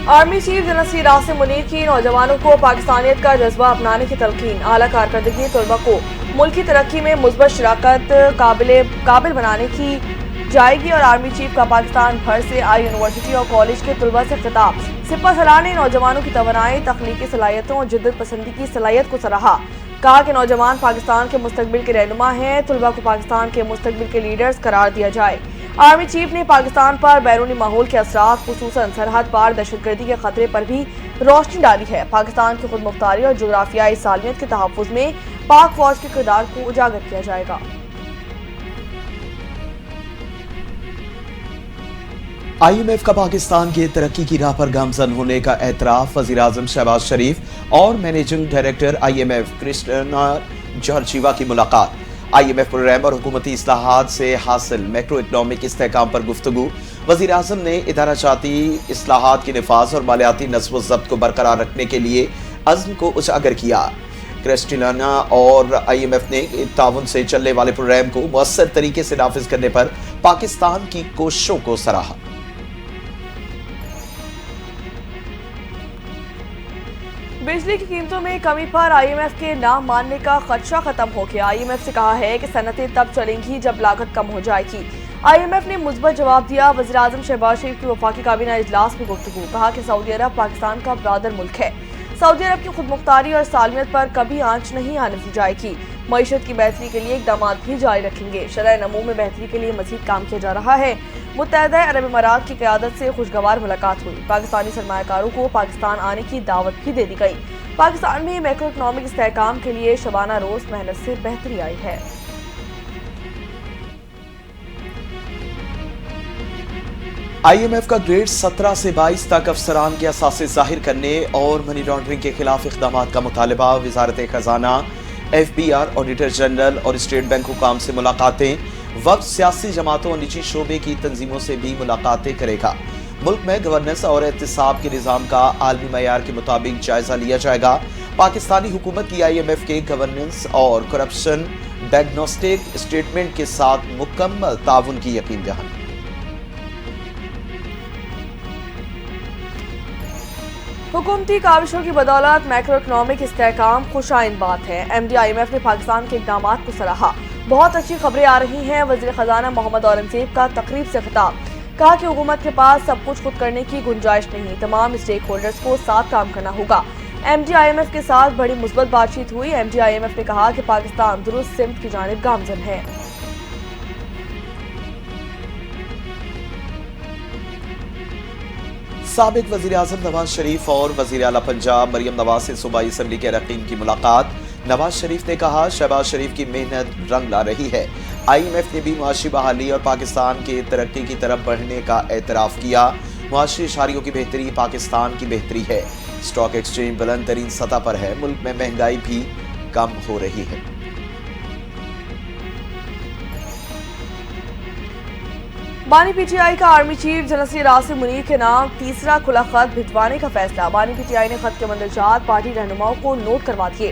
Army chief general راسم Munir کی نوجوانوں کو پاکستانیت کا جذبہ اپنانے کی تلقین، اعلیٰ کارکردگی طلباء کو ملکی ترقی میں مثبت شراکت قابل بنانے کی جائے گی۔ اور آرمی چیف کا پاکستان بھر سے آئی یونیورسٹی اور کالج کے طلباء سے خطاب، سپہ سالار نے نوجوانوں کی توانائی، تخلیقی صلاحیتوں اور جدت پسندی کی صلاحیت کو سراہا، کہا کہ نوجوان پاکستان کے مستقبل کے رہنما ہیں، طلباء کو پاکستان کے مستقبل کے لیڈرز قرار دیا جائے۔ آرمی چیف نے پاکستان پر بیرونی ماحول کے اثرات، خصوصاً سرحد پار دہشت گردی کے خطرے پر بھی روشنی ڈالی ہے۔ پاکستان کی خود مختاری اور جغرافیائی سالمیت کے تحفظ میں پاک فوج کے کردار کو اجاگر کیا جائے گا۔ آئی ایم ایف کا پاکستان کے ترقی کی راہ پر گامزن ہونے کا اعتراف، وزیر اعظم شہباز شریف اور managing director I M F Kristalina Georgieva کی ملاقات۔ آئی ایم ایف پروگرام اور حکومتی اصلاحات سے حاصل میکرو اکنامک استحکام پر گفتگو، وزیر اعظم نے ادارہ جاتی اصلاحات کے نفاذ اور مالیاتی نظم و ضبط کو برقرار رکھنے کے لیے عزم کو اجاگر کیا۔ کرسٹینا اور آئی ایم ایف نے تعاون سے چلنے والے پروگرام کو مؤثر طریقے سے نافذ کرنے پر پاکستان کی کوششوں کو سراہا۔ بجلی کی قیمتوں میں کمی پر آئی ایم ایف کے نہ ماننے کا خدشہ ختم ہو گیا۔ آئی ایم ایف سے کہا ہے کہ صنعتیں تب چلیں گی جب لاگت کم ہو جائے گی۔ آئی ایم ایف نے مثبت جواب دیا، وزیر اعظم شہباز شریف کی وفاقی کابینہ اجلاس میں گفتگو، کہا کہ سعودی عرب پاکستان کا برادر ملک ہے، سعودی عرب کی خود مختاری اور سالمیت پر کبھی آنچ نہیں آنے دی جائے گی۔ معیشت کی بہتری کے لیے اقدامات بھی جاری رکھیں گے، شرح نمو میں بہتری کے لیے مزید کام کیا جا رہا ہے۔ متحدہ عرب امارات کی قیادت سے خوشگوار ملاقات ہوئی، پاکستانی سرمایہ کاروں کو پاکستان آنے کی دعوت بھی دے دی گئی۔ پاکستان میں میکرو اکنامک استحکام کے لیے شبانہ روز محنت سے بہتری آئی ہے۔ آئی ایم ایف کا گریڈ 17 سے 22 تک افسران کے اثاثے ظاہر کرنے اور منی لانڈرنگ کے خلاف اقدامات کا مطالبہ، وزارت خزانہ، F B R, auditor general اور اسٹیٹ بینک حکام سے ملاقاتیں، وقت سیاسی جماعتوں اور نجی شعبے کی تنظیموں سے بھی ملاقاتیں کرے گا۔ ملک میں گورننس اور احتساب کے نظام کا عالمی معیار کے مطابق جائزہ لیا جائے گا۔ پاکستانی حکومت کی آئی ایم ایف کے گورننس اور کرپشن ڈائگنوسٹک اسٹیٹمنٹ کے ساتھ مکمل تعاون کی یقین دہانی۔ حکومتی کاوشوں کی بدولت میکرو اکنامک استحکام خوش آئند بات ہے، M D I M F نے پاکستان کے اقدامات کو سراہا، بہت اچھی خبریں آ رہی ہیں۔ وزیر خزانہ محمد اورنگزیب کا تقریب سے خطاب، کہا کہ حکومت کے پاس سب کچھ خود کرنے کی گنجائش نہیں، تمام اسٹیک ہولڈرز کو ساتھ کام کرنا ہوگا۔ M D I M F کے ساتھ بڑی مثبت بات چیت ہوئی، M D I M F نے کہا کہ پاکستان درست سمت کی جانب گامزن ہے۔ سابق وزیر اعظم نواز شریف اور وزیر اعلیٰ پنجاب مریم نواز سے صوبائی اسمبلی کے اراکین کی ملاقات، نواز شریف نے کہا شہباز شریف کی محنت رنگ لا رہی ہے۔ آئی ایم ایف نے بھی معاشی بحالی اور پاکستان کے ترقی کی طرف بڑھنے کا اعتراف کیا۔ معاشی اشاریوں کی بہتری پاکستان کی بہتری ہے، اسٹاک ایکسچینج بلند ترین سطح پر ہے، ملک میں مہنگائی بھی کم ہو رہی ہے۔ بانی پی ٹی آئی کا آرمی چیف جنرل راسم منیر کے نام تیسرا کھلا خط بھجوانے کا فیصلہ، بانی پی ٹی آئی نے خط کے مندرجات پارٹی رہنماؤں کو نوٹ کروا دیے۔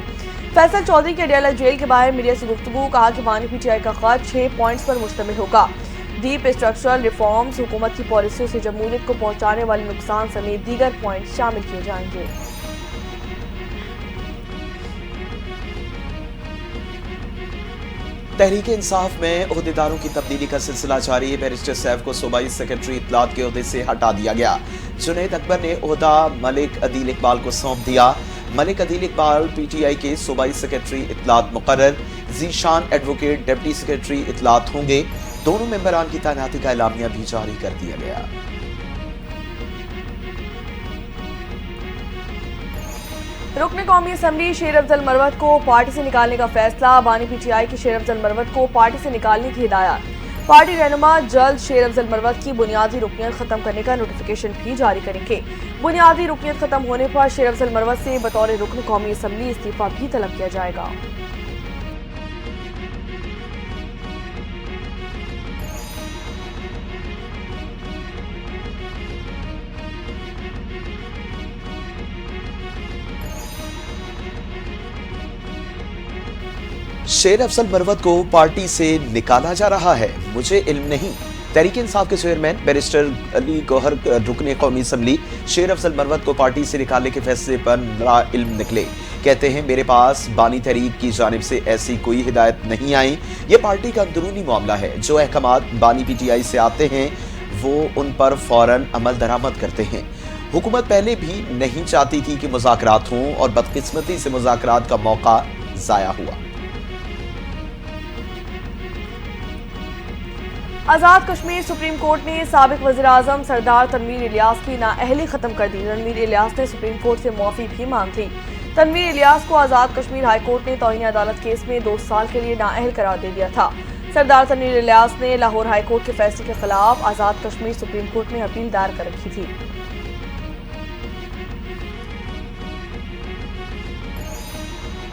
فیصل چودھری کے ڈیالہ جیل کے باہر میڈیا سے گفتگو، کہا کہ بانی پی ٹی آئی کا خط 6 پوائنٹس پر مشتمل ہوگا، ڈیپ اسٹرکچرل ریفارمز، حکومت کی پالیسیوں سے جمہوریت کو پہنچانے والے نقصان سمیت دیگر پوائنٹس شامل کیے جائیں گے۔ تحریک انصاف میں عہدیداروں کی تبدیلی کا سلسلہ جاری، بیرسٹر سیف کو صوبائی سیکرٹری اطلاعات کے عہدے سے ہٹا دیا گیا۔ جنید اکبر نے عہدہ ملک عدیل اقبال کو سونپ دیا۔ ملک عدیل اقبال پی ٹی آئی کے صوبائی سیکرٹری اطلاعات مقرر، ذیشان ایڈوکیٹ ڈپٹی سیکرٹری اطلاعات ہوں گے۔ دونوں ممبران کی تعیناتی کا اعلامیہ بھی جاری کر دیا گیا۔ رکن قومی اسمبلی شیر افضل مروت کو پارٹی سے نکالنے کا فیصلہ، بانی پی ٹی آئی کی شیر افضل مروت کو پارٹی سے نکالنے کی ہدایت، پارٹی رہنما جلد شیر افضل مروت کی بنیادی رکنیت ختم کرنے کا نوٹیفیکیشن بھی جاری کریں گے۔ بنیادی رکنیت ختم ہونے پر شیر افضل مروت سے بطور رکن قومی اسمبلی استعفیٰ بھی طلب کیا جائے گا۔ شیر افضل مروت کو پارٹی سے نکالا جا رہا ہے، مجھے علم نہیں، तहरीक इंसाफ के चेयरमैन बैरिस्टर अली गौहर रुकने कौमी असम्बली शेर अफजल मरवत को पार्टी से निकालने के फैसले पर नाइल्म निकले। कहते हैं, मेरे पास बानी तहरीक की जानिब से ऐसी कोई हिदायत नहीं आई। ये पार्टी का अंदरूनी मामला है। जो अहकामात बानी पीटीआई से आते हैं वो उन पर फौरन अमल दरामद करते हैं। हुकूमत पहले भी नहीं चाहती थी कि मुज़ाकरात हों और बदकिस्मती से मुज़ाकरात का मौका ज़ाया हुआ। आजाद कश्मीर सुप्रीम कोर्ट ने साबिक वज़ीर आज़म सरदार तनवीर इलियास की नाअहली खत्म कर दी। तनवीर इलियास ने सुप्रीम कोर्ट से मुआफ़ी भी मांग ली। तनवीर इलियास को आजाद कश्मीर हाई कोर्ट ने तौहीन अदालत केस में 2 साल के लिए नाअहल करार दे दिया था। सरदार तनवीर इलियास ने लाहौर हाई कोर्ट के फैसले के खिलाफ आजाद कश्मीर सुप्रीम कोर्ट में अपील दायर कर रखी थी।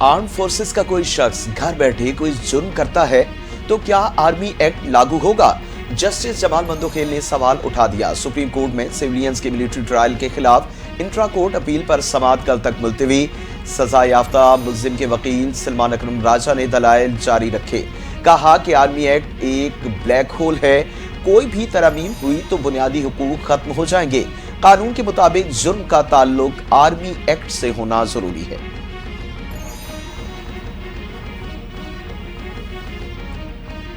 आर्म फोर्सेस का कोई शख्स घर बैठे कोई जुर्म करता है तो क्या आर्मी एक्ट लागू होगा? जस्टिस जमाल मंदोखेल ने सवाल उठा दिया। सुप्रीम कोर्ट में सिविलियंस के मिलिट्री ट्रायल के खिलाफ इंट्रा कोर्ट अपील पर समाअत कल तक मुलतवी। सजा याफ्ता मुल्जिम के वकील सलमान अकरम राजा ने दलाइल जारी रखे। कहा कि आर्मी एक्ट एक ब्लैक होल है, कोई भी तरमीम हुई तो बुनियादी हुकूक खत्म हो जाएंगे। कानून के मुताबिक जुर्म का ताल्लुक आर्मी एक्ट से होना जरूरी है।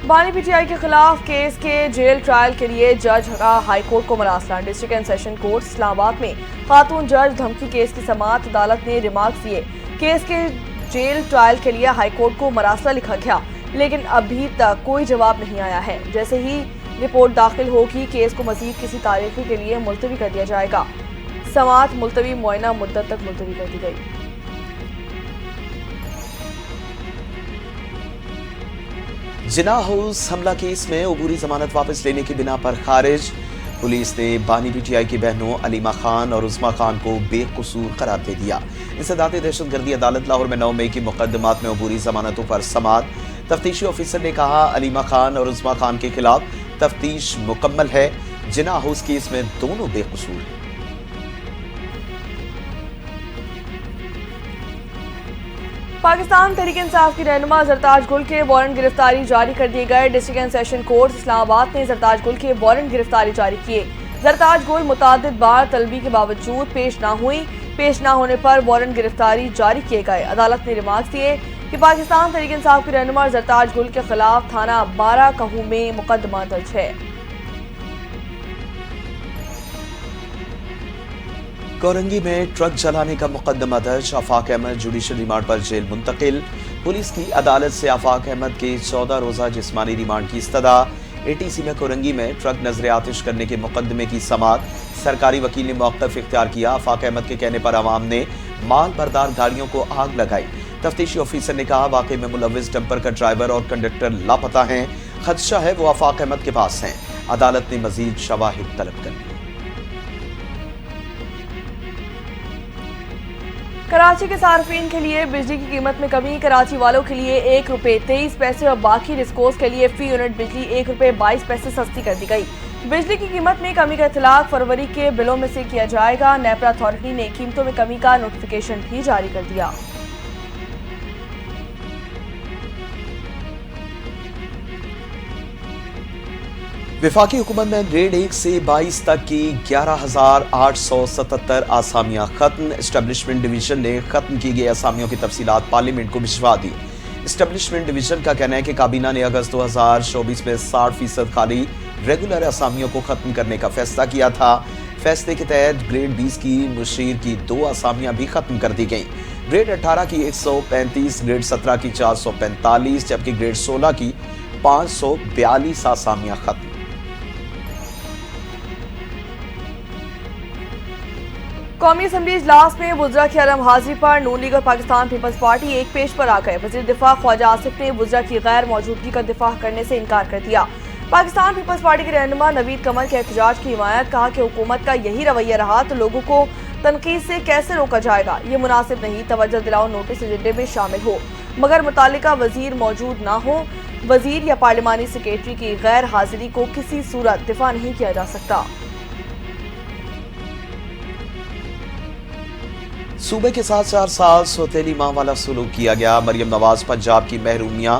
बानी पीटीआई के खिलाफ केस के जेल ट्रायल के लिए जज का हाई कोर्ट को मरासला। District and session court Islamabad में खातून जज धमकी केस की समाअत अदालत ने रिमार्क्स दिए। केस के जेल ट्रायल के लिए हाई कोर्ट को मरासला लिखा गया, लेकिन अभी तक कोई जवाब नहीं आया है। जैसे ही रिपोर्ट दाखिल होगी केस को मजीद किसी तारीख के लिए मुलतवी कर दिया जाएगा। समाअत मुलतवी मुआयना मुद्दत तक मुलतवी कर दी गई। जिना हाउस हमला केस में अबूरी जमानत वापस लेने की बिना पर खारिज। पुलिस ने बानी पीटीआई की बहनों अलीमा खान और उस्मा खान को बेकसूर करार दे दिया। इंसदाद दहशतगर्दी अदालत लाहौर में 9 मई की मुकदमात में अबूरी जमानतों पर समाअत। तफ्तीशी ऑफिसर ने कहा, अलीमा खान और उस्मा खान के खिलाफ तफ्तीश मुकम्मल है। जिना हाउस केस में दोनों बेकसूर हैं। पाकिस्तान तहरीक इंसाफ की रहनुमा जरताज गुल के वारंट गिरफ्तारी जारी कर दिए गए। District and session court Islamabad ने जरताज गुल के वारंट गिरफ्तारी जारी किए। जरताज गुल मुतादिद बार तलबी के बावजूद पेश ना हुई। पेश ना होने पर वारंट गिरफ्तारी जारी किए गए। अदालत ने रिमार्क्स दिए कि पाकिस्तान तहरीक इंसाफ की रहनुमा जरताज गुल के खिलाफ थाना 12 कहू में मुकदमा दर्ज है। कोरंगी में ट्रक जलाने का मुकदमा दर्ज। आफाक अहमद जुडिशल रिमांड पर जेल मुंतकिल। पुलिस की अदालत से आफाक अहमद के 14 रोजा जिस्मानी रिमांड की इस्तदा। एटीसी में कोरंगी में ट्रक नजर आतिश करने के मुकदमे की समाअत। सरकारी वकील ने मौक़िफ़ इख्तियार किया। आफाक अहमद के कहने पर अवाम ने माल बरदार गाड़ियों को आग लगाई। तफ्तीशी ऑफिसर ने कहा, वाकई में मुलव्विस डंपर का ड्राइवर और कंडक्टर लापता हैं। खदशा है वो आफाक अहमद के पास हैं। अदालत ने मजीद शवाहिद तलब कर ली। कराची के सार्फिन के लिए बिजली की कीमत में कमी। कराची वालों के लिए 1 रुपये 23 पैसे और बाकी रिस्कोस के लिए फी यूनिट बिजली 1 रुपये 22 पैसे सस्ती कर दी गई। बिजली की कीमत में कमी का इतलाक फरवरी के बिलों में से किया जाएगा। नेपरा अथॉरिटी ने कीमतों में कमी का नोटिफिकेशन भी जारी कर दिया। वफाकी हुकूमत में ग्रेड 1 से 22 तक की 11,877 आसामियां खत्म। एस्टेब्लिशमेंट डिवीजन ने खत्म की गई आसामियों की तफसीलात पार्लियामेंट को भिजवा दी। एस्टेब्लिशमेंट डिवीजन का कहना है कि काबीना ने अगस्त 2024 में 60% खाली रेगुलर आसामियों को खत्म करने का फैसला किया था। फैसले के तहत ग्रेड 20 की मुशीर की 2 आसामियां भी खत्म कर दी गईं। ग्रेड 18 की 135, ग्रेड 17 की 445, जबकि ग्रेड 16 की 542 आसामियां खत्म। कौमी असम्बली इजलास में वुज़रा की अदम हाजिरी पर नून लीग और पाकिस्तान पीपल्स पार्टी एक पेश पर आ गए। वज़ीर दिफा ख्वाजा आसिफ ने वुज़रा की गैर मौजूदगी का दिफा करने से इनकार कर दिया। पाकिस्तान पीपल्स पार्टी के रहनुमा नवीद कमल के एहतजाज की हिमायत। कहा कि हुकूमत का यही रवैया रहा तो लोगों को तनकीद से कैसे रोका जाएगा, ये मुनासिब नहीं। तवज्जो दिलाओ नोटिस एजेंडे में शामिल हो मगर मुतालिका वजीर मौजूद ना हो। वजीर या पार्लिमानी सेक्रेटरी की गैर हाजिरी को किसी सूरत दिफा नहीं किया जा सकता। सूबे के साथ 4 साल सौतेली मां वाला सलूक किया गया। मरियम नवाज पंजाब की महरूमियां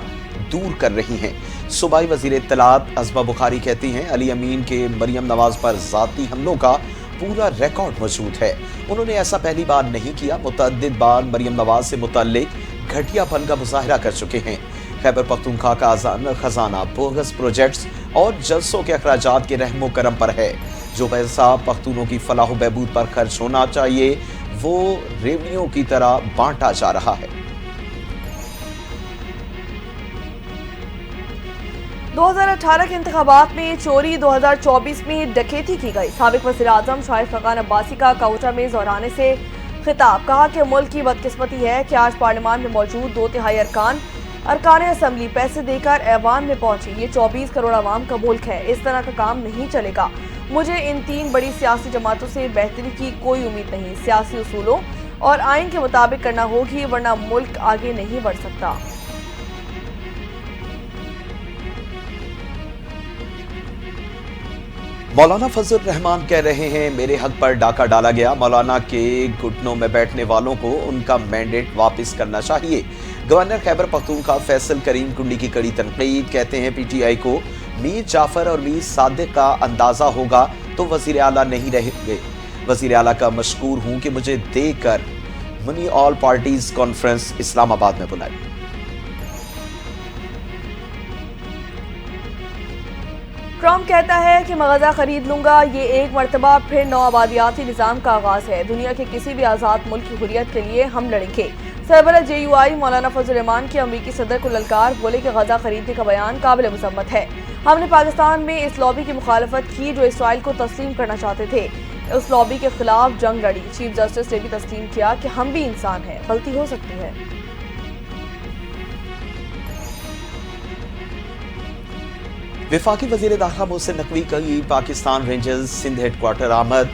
दूर कर रही हैं। सूबाई वजीर इत्तलात अज़मा बुखारी कहती हैं अली अमीन के मरियम नवाज पर ज़ाती हमलों का पूरा रिकॉर्ड मौजूद है। उन्होंने ऐसा पहली बार नहीं किया, मुतअद्दिद बार मरियम नवाज से मुतल्लिक घटियापन का मुजाहिरा कर चुके हैं। खैबर पख्तूनख्वा का खजाना बोगस प्रोजेक्ट्स और जलसों के अखराजात के रहमो करम पर है। जो पैसा पख्तूनों की फलाह बहबूद पर खर्च होना चाहिए वो रेवड़ियों की तरह बांटा जा रहा है। 2018 के इंतखाबात में चोरी, 2024 में डकैती की गई। साबिक वज़ीर आज़म शाहिद खकान अब्बासी का कोटा में ज़ोराने से खिताब, कहा कि मुल्क की बदकिस्मती है कि आज पार्लियामान में मौजूद 2/3 अरकान असम्बली पैसे देकर ऐवान में पहुंची। ये 24 करोड़ आवाम का मुल्क है, इस तरह का काम नहीं चलेगा। मुझे इन 3 बड़ी सियासी जमातों से बेहतरी की कोई उम्मीद नहीं। सियासी उसूलों और आइन के मुताबिक करना होगी, वरना मुल्क आगे नहीं बढ़ सकता। मौलाना फजल रहमान कह रहे हैं मेरे हक पर डाका डाला गया। मौलाना के घुटनों में बैठने वालों को उनका मैंडेट वापस करना चाहिए। गवर्नर खैबर पख्तूनख्वा फैसल करीम कुंडी की कड़ी तनकीद, कहते हैं पीटीआई को मीर जाफर और मीर सादिक का अंदाजा होगा तो वजीर आला नहीं रहेंगे। वजीर आला का मशकूर हूं कि मुझे देकर money all parties conference Islamabad में बुलाई। ट्रम्प कहता है कि मग़ज़ा खरीद लूंगा। ये एक मरतबा फिर नौ आबादियाती निज़ाम का आगाज है। दुनिया के किसी भी आज़ाद मुल्क की हुर्रियत के लिए हम लड़ेंगे। सरबराह JUI मौलाना फजल रहमान की अमरीकी सदर को ललकार, बोले कि गजा खरीदने का बयान काबिल मज़म्मत है। हमने पाकिस्तान में इस लॉबी की मुखालफत की जो इसराइल को तस्लीम करना चाहते थे। उस लॉबी के खिलाफ जंग लड़ी। चीफ जस्टिस ने भी तस्लीम किया कि हम भी इंसान हैं, गलती हो सकती है। वफाकी वजीर दाखिला मोहसिन नकवी की पाकिस्तान रेंजर्स सिंध हेडक्वार्टर आमद।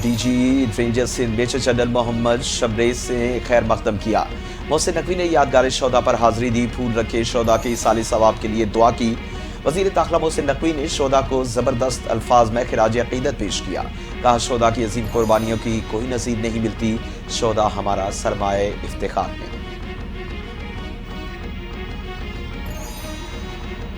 DG rangers Sindh major general Mohammad Shabrez से खैर मकदम किया। मोहसिन नकवी ने यादगार शोदा पर हाजिरी दी, फूल रखे, शोदा के साले सवाब के लिए दुआ की। वजीर दाखिला मोहसिन नकवी ने शोदा को जबरदस्त अल्फाज में खिराज अकीदत पेश किया। कहा शोदा की अजीम कुर्बानियों की कोई नज़ीर नहीं मिलती। शोदा हमारा सरमाए इफ्तिखार है।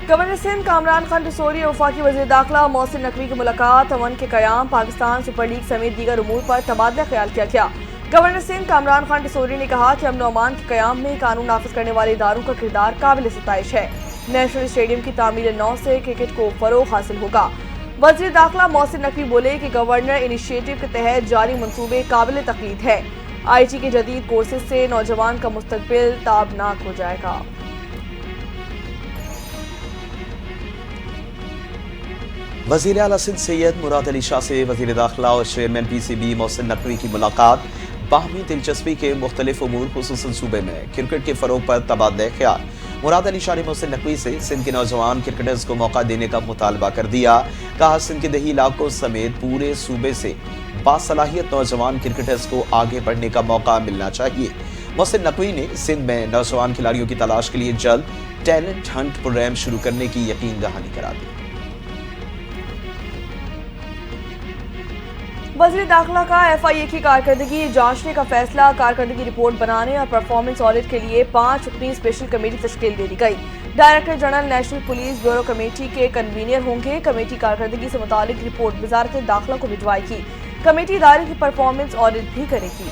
गवर्नर सिंध कामरान खान टसोरी और वफाकी वज़ीर दाखिला मोहसिन नकवी की मुलाकात, अमन के क़याम, पाकिस्तान सुपर लीग समेत दीगर उमूर पर तबादला ख्याल किया गया। गवर्नर सिंध कामरान खान टसोरी ने कहा कि अमन और अमान के क़याम में कानून नाफिज करने वाले इदारों का किरदार काबिल सताइश है। नेशनल स्टेडियम की तामीर नौ से क्रिकेट को फ़रोग़ हासिल होगा। वज़ीर दाखिला मोहसिन नकवी बोले कि गवर्नर इनिशिएटिव के तहत जारी मंसूबे काबिल तक़लीद है। IG के जदीद कोर्सेज से नौजवान का मुस्तकबिल ताबनाक हो जाएगा। वज़ीर आला सिंध सैयद मुराद अली शाह से वज़ीर दाखिला और चेयरमैन PCB मोहसिन नकवी की मुलाकात। बाहमी दिलचस्पी के मुख्तलिफ उमूर खुसूसन सूबे में क्रिकेट के फ़रोग़ पर तबादला ख्याल। मुराद अली शाह ने मोहसिन नकवी से सिंध के नौजवान क्रिकेटर्स को मौका देने का मुतालबा कर दिया। कहा सिंध के दही इलाकों समेत पूरे सूबे से बासलाहियत नौजवान क्रिकेटर्स को आगे बढ़ने का मौका मिलना चाहिए। मोहसिन नकवी ने सिंध में नौजवान खिलाड़ियों की तलाश के लिए जल्द टैलेंट हंट प्रोग्राम शुरू करने की यकीन दहानी करा दी। वज़ीर दाखिला का FIA की कारकर्दगी जांचने का फैसला। कारकर्दगी रिपोर्ट बनाने और परफॉर्मेंस ऑडिट के लिए 5 रुकनी स्पेशल कमेटी तश्कील दे दी गई। Director general national police bureau committee के कन्वीनर होंगे। कमेटी कारकर्दगी से मुतालिक रिपोर्ट वज़ारत दाखिला को भिजवाएगी। कमेटी इदारे की परफॉर्मेंस ऑडिट भी करेगी।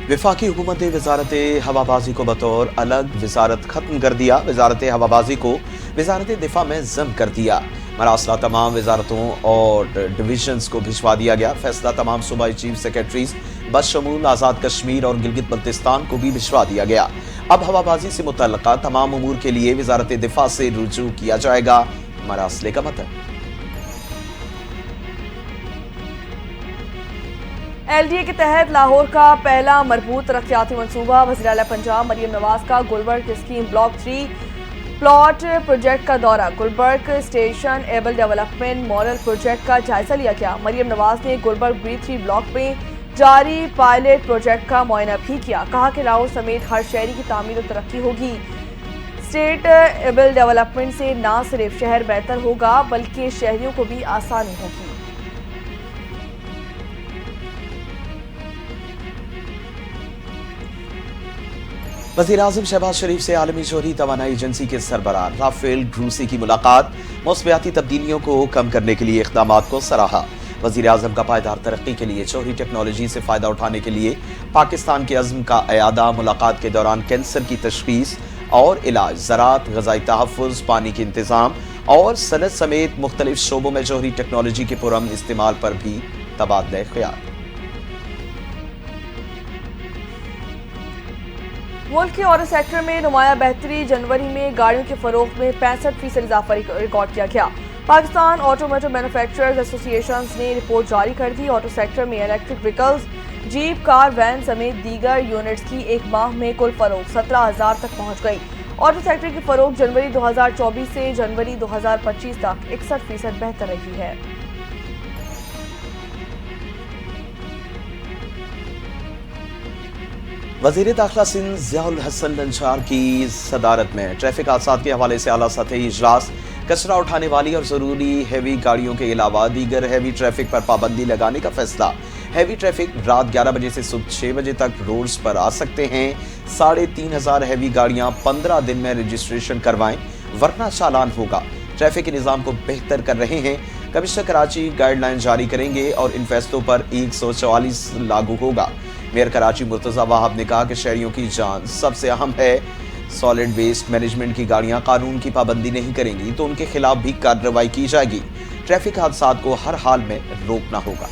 वफाकी हुकूमत ने वजारत हवाबाजी को बतौर अलग वजारत खत्म कर दिया। वजारत हवाबाजी को वजारत दिफा में ज़म कर दिया। मरासला तमाम वजारतों और डिविजन्स को भिजवा दिया गया। फैसला तमाम सूबाई चीफ सेक्रेटरीज बशमूल आज़ाद कश्मीर और गिलगित बल्तिस्तान को भी भिजवा दिया गया। अब हवाबाजी से मुतल्लका तमाम उमूर के लिए वजारत दिफा से रुजू किया जाएगा। मरासले का मतलब LDA के तहत लाहौर का पहला मरबूत तरक्याती मनसूबा। वज़ीर आला पंजाब मरियम नवाज का Gulberg scheme block 3 plot project का दौरा। Gulberg sustainable development model project का जायजा लिया गया। मरियम नवाज ने गुलबर्ग B3 ब्लॉक में जारी पायलट प्रोजेक्ट का मुआयना भी किया। कहा कि लाहौर समेत हर शहरी की तामीर और तरक्की होगी। स्टेट एबल डेवलपमेंट से न सिर्फ शहर बेहतर होगा बल्कि शहरियों को भी आसानी होगी। वज़ीर-ए-आज़म शहबाज शरीफ से आलमी जोहरी तवानाई एजेंसी के सरबराह राफेल ग्रूसी की मुलाकात, मौसमियाती तब्दीलियों को कम करने के लिए इक़दामात को सराहा। वज़ीर-ए-आज़म का पायदार तरक्की के लिए जोहरी टेक्नोलॉजी से फ़ायदा उठाने के लिए पाकिस्तान के अज़्म का अयादा। मुलाकात के दौरान कैंसर की तशख़ीस और इलाज, ज़राअत, ग़ज़ाई तहफ़्फ़ुज़, पानी के इंतज़ाम और सनत समेत मुख्तलिफ शोबों में जोहरी टेक्नोलॉजी के पुरअमन इस्तेमाल पर भी तबादला ख़याल। मुल्क के ऑटो सेक्टर में नुमाया बेहतरी, जनवरी में गाड़ियों के फरोख्त में 65% इजाफा रिकॉर्ड किया गया। पाकिस्तान ऑटोमोटिव मैन्युफैक्चरर्स एसोसिएशन ने रिपोर्ट जारी कर दी। ऑटो सेक्टर में electric vehicles, jeep, car, van समेत दीगर यूनिट्स की एक माह में कुल फरोख्त 17,000 तक पहुंच गई। ऑटो सेक्टर की फरोख्त जनवरी 2024 से जनवरी 2025 तक 61% बेहतर रही है। वज़ीर दाखिला सिंध ज़ियाउल हसन लंचार की सदारत में ट्रैफिक हादसात के हवाले से आला सतही इजलास, कचरा उठाने वाली और ज़रूरी हैवी गाड़ियों के अलावा दीगर हैवी ट्रैफिक पर पाबंदी लगाने का फैसला। हैवी ट्रैफिक रात 11 बजे से सुबह 6 बजे तक रोड्स पर आ सकते हैं। 3,500 हैवी गाड़ियां 15 दिन में रजिस्ट्रेशन करवाएं वरना चालान होगा। ट्रैफिक के निज़ाम को बेहतर कर रहे हैं। कमिश्नर कराची गाइडलाइन जारी करेंगे और इन फैसलों पर 144 लागू होगा। मेयर कराची मुर्तज़ा वाहब ने कहा कि शहरियों की जान सबसे अहम है। सॉलिड वेस्ट मैनेजमेंट की गाड़ियां कानून की पाबंदी नहीं करेंगी तो उनके खिलाफ भी कार्रवाई की जाएगी। ट्रैफिक हादसात को हर हाल में रोकना होगा।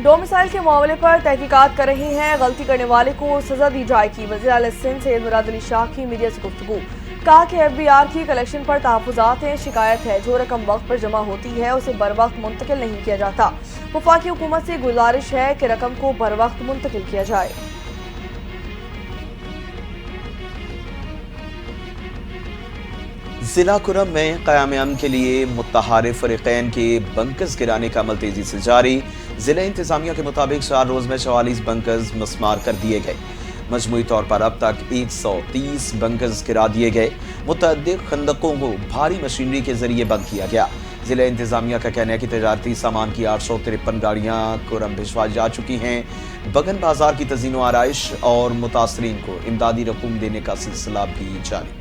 डोमिसाइल के मामले पर तहकीकात कर रही हैं, गलती करने वाले को सजा दी जाएगी। वज़ीर आला सिंध सैयद मुराद अली शाह की मीडिया से गुफ्तगू, कहा कि FBI की कलेक्शन पर तहफ़्फ़ुज़ात हैं। शिकायत है जो रकम वक्त पर जमा होती है उसे बर वक्त मुंतकिल नहीं किया जाता। वफाकी हुकूमत से गुजारिश है कि रकम को बर वक्त मुंतकिल किया जाए। जिला कुरम में क़याम अमन के लिए मुत्तहारिफ फ़रीक़ैन के बंकर्स गिराने का अमल तेजी से जारी। जिला इंतज़ामिया के मुताबिक 4 रोज़ में 44 बंकर्स मस्मार कर दिए गए। मजमूई तौर पर अब तक 130 बंकर्स गिरा दिए गए। मुतअद्दिद खंदकों को भारी मशीनरी के जरिए बंद किया गया। जिला इंतज़ामिया का कहना है कि तजारती सामान की 853 गाड़ियाँ कुरम भिजवाई जा चुकी हैं। बगन बाजार की तज़ीनो आराइश और मुतासरीन को इमदादी रकूम देने का सिलसिला भी जारी।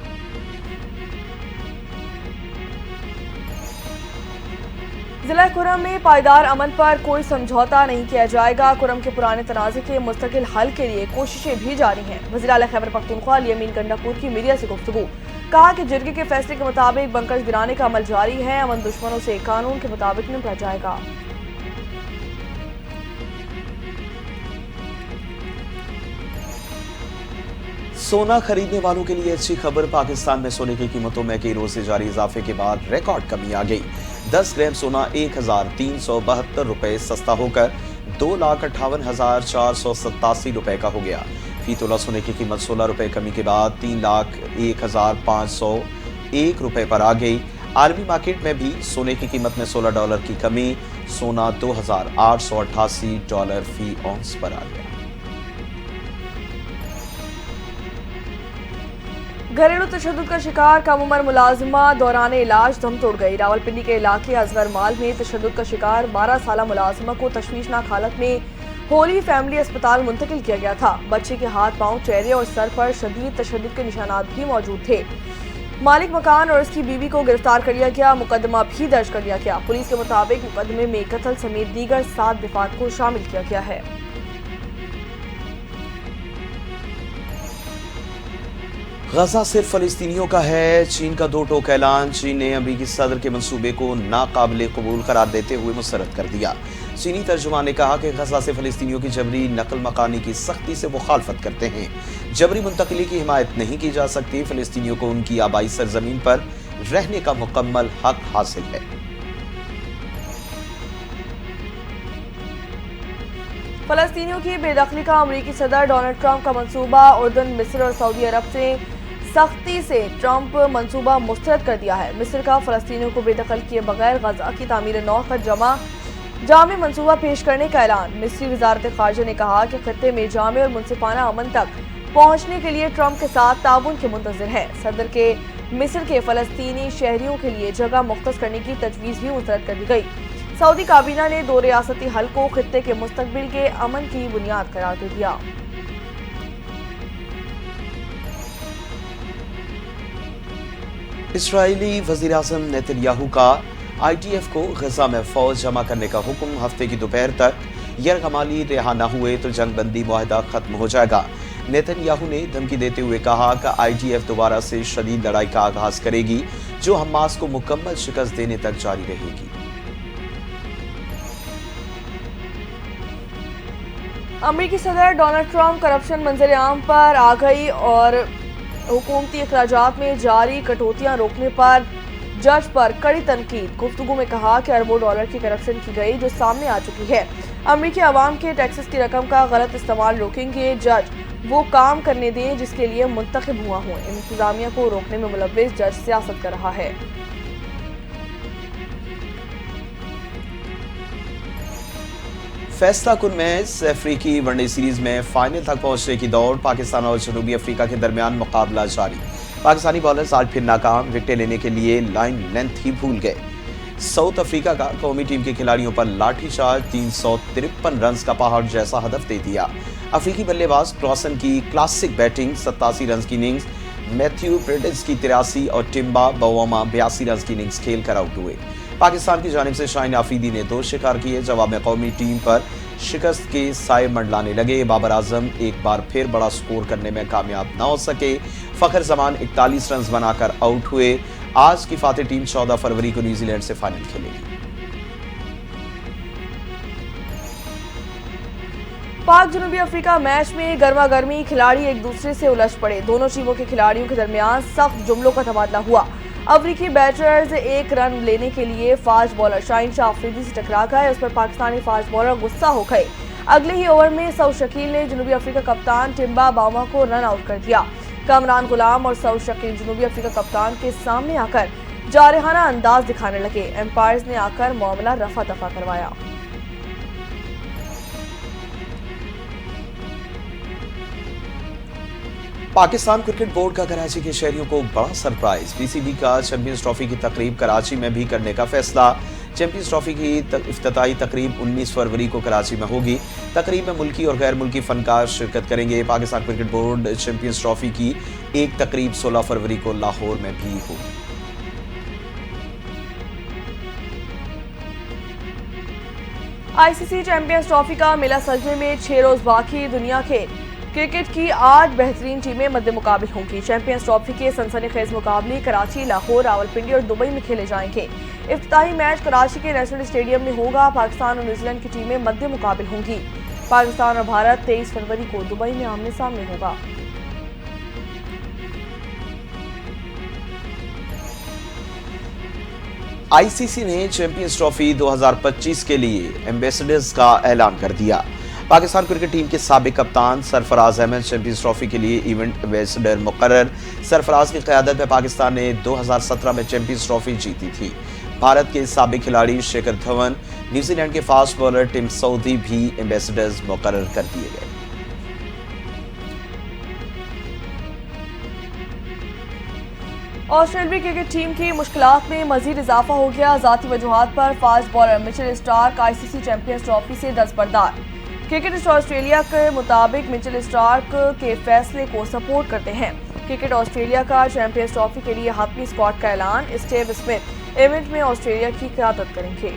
जिला कुरम में पायदार अमन पर कोई समझौता नहीं किया जाएगा। कुरम के पुराने तनाज़े के मुस्तकिल हल के लिए कोशिशें भी जारी हैं। वज़ीर आला खैबर पख्तूनख्वा यमीन गंडापुर की मीडिया से गुफ्तगू, कहा कि जिरगे के फैसले के मुताबिक बंकर्स गिराने का अमल जारी है। अमन दुश्मनों से कानून के मुताबिक निपटा जाएगा। सोना खरीदने वालों के लिए अच्छी खबर। पाकिस्तान में सोने की कीमतों में कई रोज से जारी इजाफे के बाद रिकॉर्ड कमी आ गई। 10 ग्राम सोना 1,372 रुपए सस्ता होकर 2,58,487 रुपए का हो गया। फी तोला सोने की कीमत 16 रुपए कमी के बाद 3,01,501 रुपए पर आ गई। आलमी मार्केट में भी सोने की कीमत में $16 की कमी, सोना $2,888 फी औंस पर आ गया। घरेलू तशद्दुद का शिकार कम उम्र मुलाजिमा दौरान इलाज दम तोड़ गई। रावलपिंडी के इलाके असगर माल में तशद्दुद का शिकार 12 साला मुलाजिमा को तशवीशनाक हालत में होली फैमिली अस्पताल मुंतकिल किया गया था। बच्चे के हाथ, पांव, चेहरे और सर पर शदीद तशद्दुद के निशानात भी मौजूद थे। मालिक मकान और उसकी बीवी को गिरफ्तार कर लिया गया। मुकदमा भी दर्ज कर लिया गया। पुलिस के मुताबिक मुकदमे में कत्ल समेत दीगर 7 दफात को शामिल किया गया है। गजा सिर्फ फलस्तीनियों का है, चीन का 2 टोक ऐलान। चीन ने अमरीकी सदर के मंसूबे को नाकाबिले कबूल करार देते हुए मुस्तरद कर दिया। चीनी तर्जुमान ने कहा कि गजा से फलस्तीनियों की जबरी नकल मकानी की सख्ती से मुखालफत करते हैं। जबरी मुंतकली की हिमायत नहीं की जा सकती। फलस्तीनियों को उनकी आबाई सरजमीन पर रहने का मुकम्मल हक हासिल है। फलस्तीनियों की बेदखली का अमरीकी सदर डोनाल्ड ट्रंप का मंसूबा। उर्दन, मिस्र और सऊदी अरब से सख्ती से ट्रंप मंसूबा मुस्तरद कर दिया है। मिस्र का फलस्तीनियों को बेदखल किए बगैर गजा की तामीर नौ का जामे मंसूबा पेश करने का ऐलान। मिस्री वजारत खारजा ने कहा कि खत्ते में जामे और मुनसिफाना अमन तक पहुंचने के लिए ट्रंप के साथ ताउन के मुंतज़िर है। सदर के मिस्र के फलस्तीनी शहरियों के लिए जगह मुख्तस करने की तजवीज़ भी मुस्तरद कर दी गई। सऊदी काबीना ने 2 रियासती हल को खित्ते के मुस्तकबिल के अमन की बुनियाद करार दे दिया। इसराइली वज़ीर आज़म नेतन्याहू का IDF को गजा में फौज जमा करने का हुक्म। हफ्ते की दोपहर तक यरगमाली रिहा न हुए तो जंग बंदी मुआहदा खत्म हो जाएगा। नेतन्याहू ने धमकी देते हुए कहा कि IDF दोबारा से शदीद लड़ाई का आगाज करेगी जो हमास को मुकम्मल शिकस्त देने तक जारी रहेगी। अमेरिकी सदर डोनाल्ड ट्रंप करप्शन मंजर आम पर आ गई और हुकूमती अखराजात में जारी कटौतियां रोकने पर जज पर कड़ी तनकीद। गुफ्तगू में कहा कि अरबों डॉलर की करप्शन की गई जो सामने आ चुकी है। अमेरिकी अवाम के टैक्सेस की रकम का गलत इस्तेमाल रोकेंगे। जज वो काम करने दें जिसके लिए मुंतखब हुआ हो। इंतजामिया को रोकने में मुलव्विस जज सियासत कर रहा है। फैसला कुन मैच अफ्रीकी वनडे सीरीज में फाइनल तक पहुंचने की दौड़। पाकिस्तान और जनूबी अफ्रीका के दरमियान मुकाबला जारी। पाकिस्तानी बॉलर्स आज फिर नाकाम। विकेटें लेने के लिए लाइन लेंथ ही भूल गए। साउथ अफ्रीका का कौमी टीम के खिलाड़ियों पर लाठीचार्ज। 353 रन का पहाड़ जैसा हदफ दे दिया। अफ्रीकी बल्लेबाज क्रॉसन की क्लासिक बैटिंग 87 रन की इनिंग्स, मैथ्यू प्रेडिस की 83 और टिम्बा बवोमा 82 रन की इनिंग्स खेल कर आउट हुए। पाकिस्तान की जानिब से शाहीन आफरीदी ने 2 शिकार किए। जवाब में कौमी टीम पर शिकस्त के साए मंडलाने लगे। बाबर आजम एक बार फिर बड़ा स्कोर करने में कामयाब न हो सके। फखर जमान 41 रन बनाकर आउट हुए। आज की फातेह टीम 14 फरवरी को न्यूजीलैंड से फाइनल खेलेगी। पाक जनूबी अफ्रीका मैच में गर्मा गर्मी, खिलाड़ी एक दूसरे से उलझ पड़े। दोनों टीमों के खिलाड़ियों के दरमियान सख्त जुमलों का तबादला हुआ। अफ्रीकी बैटर्स 1 रन लेने के लिए फास्ट बॉलर शाहीन शाह अफरीदी से टकरा गए। उस पर पाकिस्तानी फास्ट बॉलर गुस्सा हो गए। अगले ही ओवर में सऊद शकील ने जनूबी अफ्रीका कप्तान टिम्बा बाउमा को रन आउट कर दिया। कामरान गुलाम और सऊद शकील जनूबी अफ्रीका कप्तान के सामने आकर जारहाना अंदाज दिखाने लगे। एम्पायर्स ने आकर मामला रफा दफा करवाया। पाकिस्तान क्रिकेट बोर्ड का कराची के शहरियों को बड़ा सरप्राइज। PCB का चैंपियंस ट्रॉफी की तकरीब कराची में भी करने का फैसला। चैंपियंस ट्रॉफी की इफ्तिताई तकरीब 19 फरवरी को कराची में होगी। तकरीब में मुल्की और गैर मुल्की फनकार शिरकत करेंगे। Pakistan cricket board champions trophy की एक तकरीब 16 फरवरी को लाहौर में भी होगी। ICC चैंपियंस ट्रॉफी का मेला सजने में 6 रोज बाकी। दुनिया के क्रिकेट की 8 बेहतरीन टीमें मद्दे मुकाबिल होंगी। चैंपियंस ट्रॉफी के सनसनीखेज मुकाबले कराची, लाहौर, रावलपिंडी और दुबई में खेले जाएंगे। इफ्तिताई मैच कराची के नेशनल स्टेडियम में होगा। पाकिस्तान और न्यूजीलैंड की टीमें मद्दे मुकाबिल होंगी। पाकिस्तान और भारत 23 फरवरी को दुबई में आमने सामने होगा। ICC ने चैंपियंस ट्रॉफी 2025 के लिए एम्बेसडर्स का ऐलान कर दिया। पाकिस्तान क्रिकेट टीम के साबिक कप्तान सरफराज अहमद चैंपियंस ट्रॉफी के लिए इवेंट एम्बेसडर मुकर्रर। सरफराज की क़यादत में पाकिस्तान ने 2017 में चैंपियंस ट्रॉफी जीती थी। भारत के साबिक खिलाड़ी शेखर धवन, न्यूजीलैंड के फास्ट बॉलर टिम सऊदी भी एम्बेसडर्स मुकर्रर कर दिए गए। ऑस्ट्रेलियाई क्रिकेट टीम की मुश्किलात में मजीद इजाफा हो गया। ज़ाती वजूहात पर fast bowler Mitchell Starc ICC champions trophy से दस्तबरदार। क्रिकेट ऑस्ट्रेलिया के मुताबिक मिचेल स्टार्क के फैसले को सपोर्ट करते हैं। क्रिकेट ऑस्ट्रेलिया का चैंपियंस ट्रॉफी के लिए हाथमी स्क्वाड का ऐलान। स्टीव स्मिथ इवेंट में ऑस्ट्रेलिया की क़यादत करेंगे।